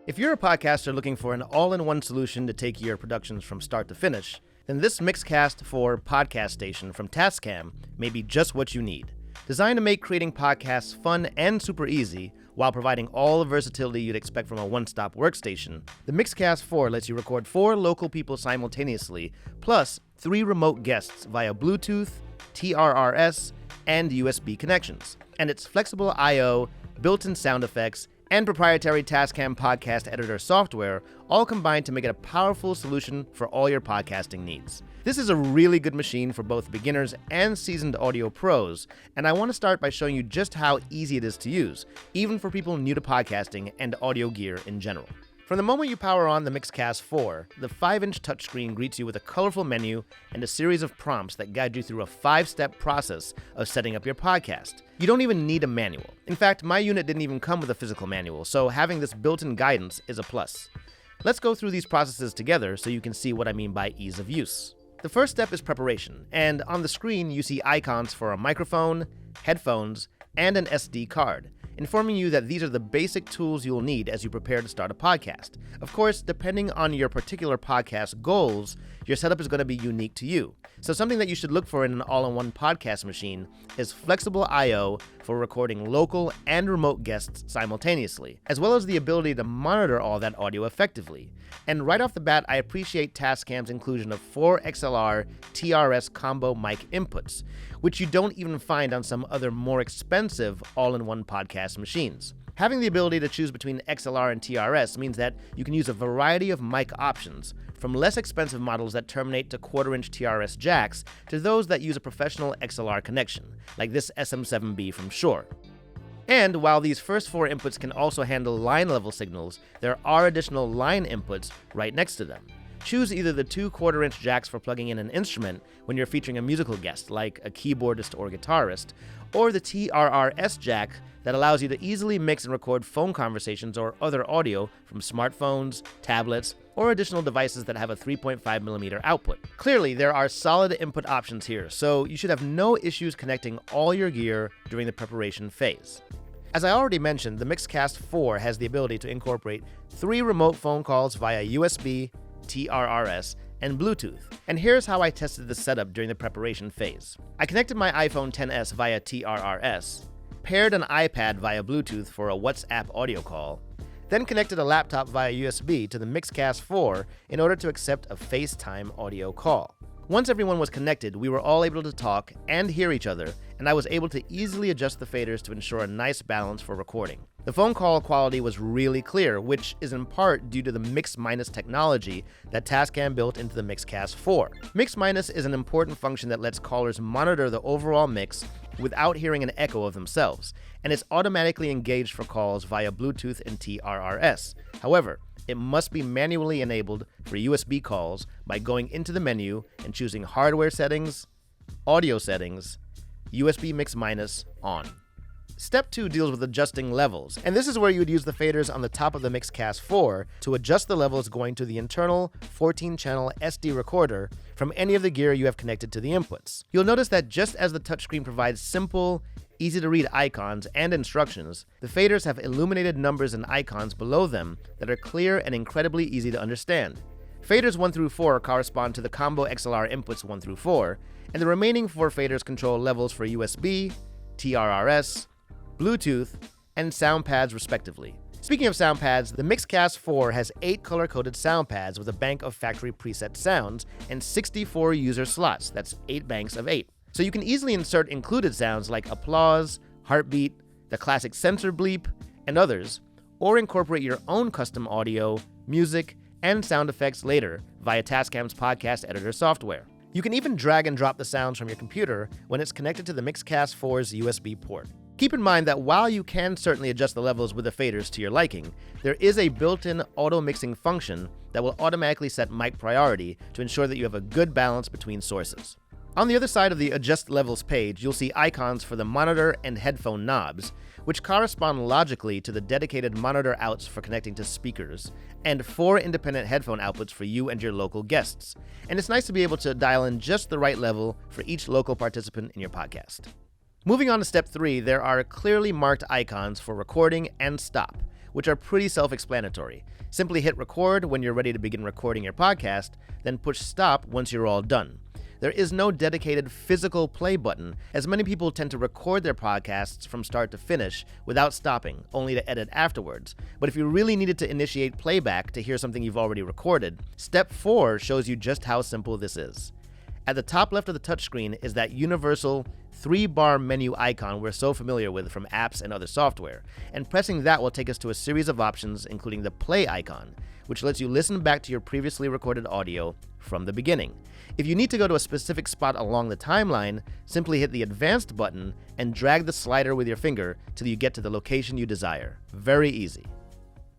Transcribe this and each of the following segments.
If you're a podcaster looking for an all-in-one solution to take your productions from start to finish, then this Mixcast 4 podcast station from TASCAM may be just what you need. Designed to make creating podcasts fun and super easy while providing all the versatility you'd expect from a one-stop workstation, the Mixcast 4 lets you record 4 local people simultaneously, plus 3 remote guests via Bluetooth, TRRS, and USB connections. And its flexible I/O, built-in sound effects, and proprietary TASCAM podcast editor software all combine to make it a powerful solution for all your podcasting needs. This is a really good machine for both beginners and seasoned audio pros, and I want to start by showing you just how easy it is to use, even for people new to podcasting and audio gear in general. From the moment you power on the Mixcast 4, the 5-inch touchscreen greets you with a colorful menu and a series of prompts that guide you through a 5-step process of setting up your podcast. You don't even need a manual. In fact, my unit didn't even come with a physical manual, so having this built-in guidance is a plus. Let's go through these processes together so you can see what I mean by ease of use. The first step is preparation, and on the screen you see icons for a microphone, headphones, and an SD card, informing you that these are the basic tools you'll need as you prepare to start a podcast. Of course, depending on your particular podcast goals, your setup is going to be unique to you. So something that you should look for in an all-in-one podcast machine is flexible I/O for recording local and remote guests simultaneously, as well as the ability to monitor all that audio effectively. And right off the bat, I appreciate TASCAM's inclusion of 4 XLR TRS combo mic inputs, which you don't even find on some other more expensive all-in-one podcast machines. Having the ability to choose between XLR and TRS means that you can use a variety of mic options, from less expensive models that terminate to quarter-inch TRS jacks to those that use a professional XLR connection, like this SM7B from Shure. And while these first 4 inputs can also handle line-level signals, there are additional line inputs right next to them. Choose either the 2 quarter-inch jacks for plugging in an instrument when you're featuring a musical guest, like a keyboardist or guitarist, or the TRRS jack that allows you to easily mix and record phone conversations or other audio from smartphones, tablets, or additional devices that have a 3.5mm output. Clearly, there are solid input options here, so you should have no issues connecting all your gear during the preparation phase. As I already mentioned, the Mixcast 4 has the ability to incorporate 3 remote phone calls via USB, TRRS, and Bluetooth. And here's how I tested the setup during the preparation phase. I connected my iPhone XS via TRRS, paired an iPad via Bluetooth for a WhatsApp audio call, then connected a laptop via USB to the Mixcast 4 in order to accept a FaceTime audio call. Once everyone was connected, we were all able to talk and hear each other, and I was able to easily adjust the faders to ensure a nice balance for recording. The phone call quality was really clear, which is in part due to the Mix Minus technology that TASCAM built into the Mixcast 4. Mix Minus is an important function that lets callers monitor the overall mix without hearing an echo of themselves, and it's automatically engaged for calls via Bluetooth and TRRS. However, it must be manually enabled for USB calls by going into the menu and choosing Hardware Settings, Audio Settings, USB Mix Minus on. Step 2 deals with adjusting levels, and this is where you would use the faders on the top of the Mixcast 4 to adjust the levels going to the internal 14-channel SD recorder from any of the gear you have connected to the inputs. You'll notice that just as the touchscreen provides simple, easy-to-read icons and instructions, the faders have illuminated numbers and icons below them that are clear and incredibly easy to understand. Faders 1 through 4 correspond to the combo XLR inputs 1 through 4, and the remaining 4 faders control levels for USB, TRRS, Bluetooth, and sound pads respectively. Speaking of sound pads, the Mixcast 4 has 8 color-coded sound pads with a bank of factory preset sounds and 64 user slots, that's 8 banks of 8. So you can easily insert included sounds like applause, heartbeat, the classic sensor bleep, and others, or incorporate your own custom audio, music, and sound effects later via TASCAM's podcast editor software. You can even drag and drop the sounds from your computer when it's connected to the Mixcast 4's USB port. Keep in mind that while you can certainly adjust the levels with the faders to your liking, there is a built-in auto-mixing function that will automatically set mic priority to ensure that you have a good balance between sources. On the other side of the Adjust Levels page, you'll see icons for the monitor and headphone knobs, which correspond logically to the dedicated monitor outs for connecting to speakers, and 4 independent headphone outputs for you and your local guests. And it's nice to be able to dial in just the right level for each local participant in your podcast. Moving on to step 3, there are clearly marked icons for recording and stop, which are pretty self-explanatory. Simply hit record when you're ready to begin recording your podcast, then push stop once you're all done. There is no dedicated physical play button, as many people tend to record their podcasts from start to finish without stopping, only to edit afterwards. But if you really needed to initiate playback to hear something you've already recorded, Step 4 shows you just how simple this is. At the top left of the touchscreen is that universal 3-bar menu icon we're so familiar with from apps and other software, and pressing that will take us to a series of options, including the play icon, which lets you listen back to your previously recorded audio from the beginning. If you need to go to a specific spot along the timeline, simply hit the advanced button and drag the slider with your finger till you get to the location you desire. Very easy.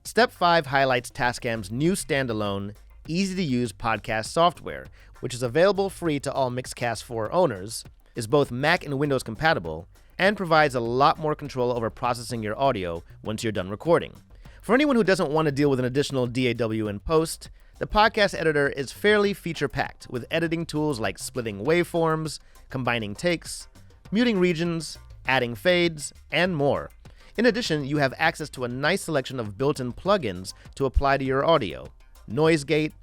Step 5 highlights TASCAM's new standalone, easy-to-use podcast software, which is available free to all Mixcast 4 owners, is both Mac and Windows compatible, and provides a lot more control over processing your audio once you're done recording. For anyone who doesn't want to deal with an additional DAW in post, the podcast editor is fairly feature-packed with editing tools like splitting waveforms, combining takes, muting regions, adding fades, and more. In addition, you have access to a nice selection of built-in plugins to apply to your audio: noise gate,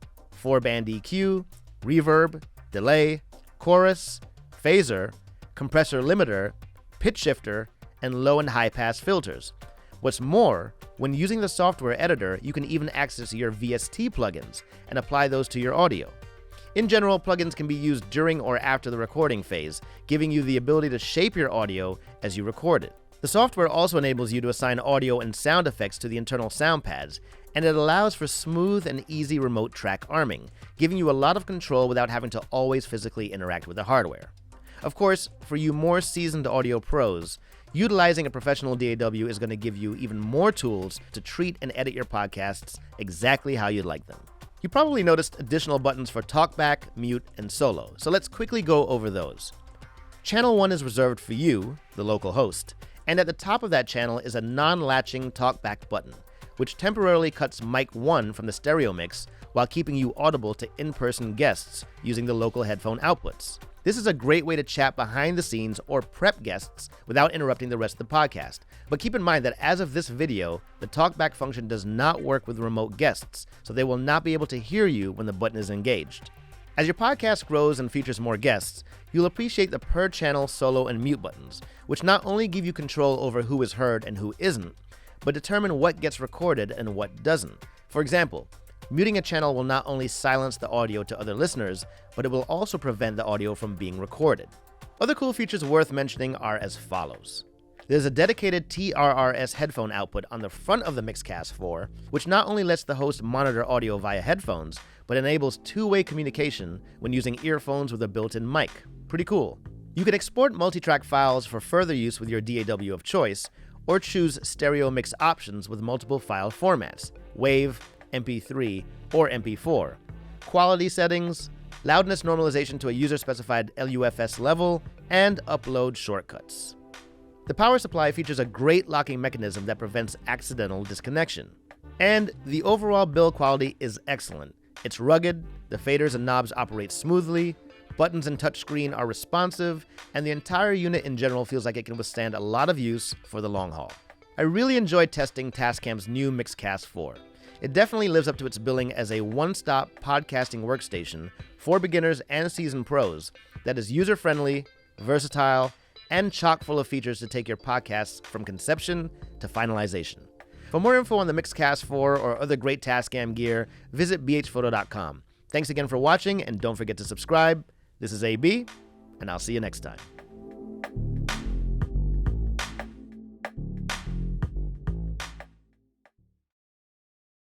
4-band EQ, reverb, delay, chorus, phaser, compressor limiter, pitch shifter, and low and high pass filters. What's more, when using the software editor, you can even access your VST plugins and apply those to your audio. In general, plugins can be used during or after the recording phase, giving you the ability to shape your audio as you record it. The software also enables you to assign audio and sound effects to the internal sound pads, and it allows for smooth and easy remote track arming, giving you a lot of control without having to always physically interact with the hardware. Of course, for you more seasoned audio pros, utilizing a professional DAW is going to give you even more tools to treat and edit your podcasts exactly how you'd like them. You probably noticed additional buttons for Talkback, Mute, and Solo, so let's quickly go over those. Channel 1 is reserved for you, the local host, and at the top of that channel is a non-latching Talkback button, which temporarily cuts mic 1 from the stereo mix while keeping you audible to in-person guests using the local headphone outputs. This is a great way to chat behind the scenes or prep guests without interrupting the rest of the podcast. But keep in mind that as of this video, the Talkback function does not work with remote guests, so they will not be able to hear you when the button is engaged. As your podcast grows and features more guests, you'll appreciate the per-channel solo and mute buttons, which not only give you control over who is heard and who isn't, but determine what gets recorded and what doesn't. For example, muting a channel will not only silence the audio to other listeners, but it will also prevent the audio from being recorded. Other cool features worth mentioning are as follows. There's a dedicated TRRS headphone output on the front of the Mixcast 4, which not only lets the host monitor audio via headphones, but enables two-way communication when using earphones with a built-in mic. Pretty cool. You can export multi-track files for further use with your DAW of choice, or choose stereo mix options with multiple file formats: WAV, MP3, or MP4, quality settings, loudness normalization to a user-specified LUFS level, and upload shortcuts. The power supply features a great locking mechanism that prevents accidental disconnection. And the overall build quality is excellent. It's rugged, the faders and knobs operate smoothly, buttons and touchscreen are responsive, and the entire unit in general feels like it can withstand a lot of use for the long haul. I really enjoyed testing TASCAM's new Mixcast 4. It definitely lives up to its billing as a one-stop podcasting workstation for beginners and seasoned pros that is user-friendly, versatile, and chock full of features to take your podcasts from conception to finalization. For more info on the Mixcast 4 or other great TASCAM gear, visit bhphoto.com. Thanks again for watching, and don't forget to subscribe. This is AB, and I'll see you next time.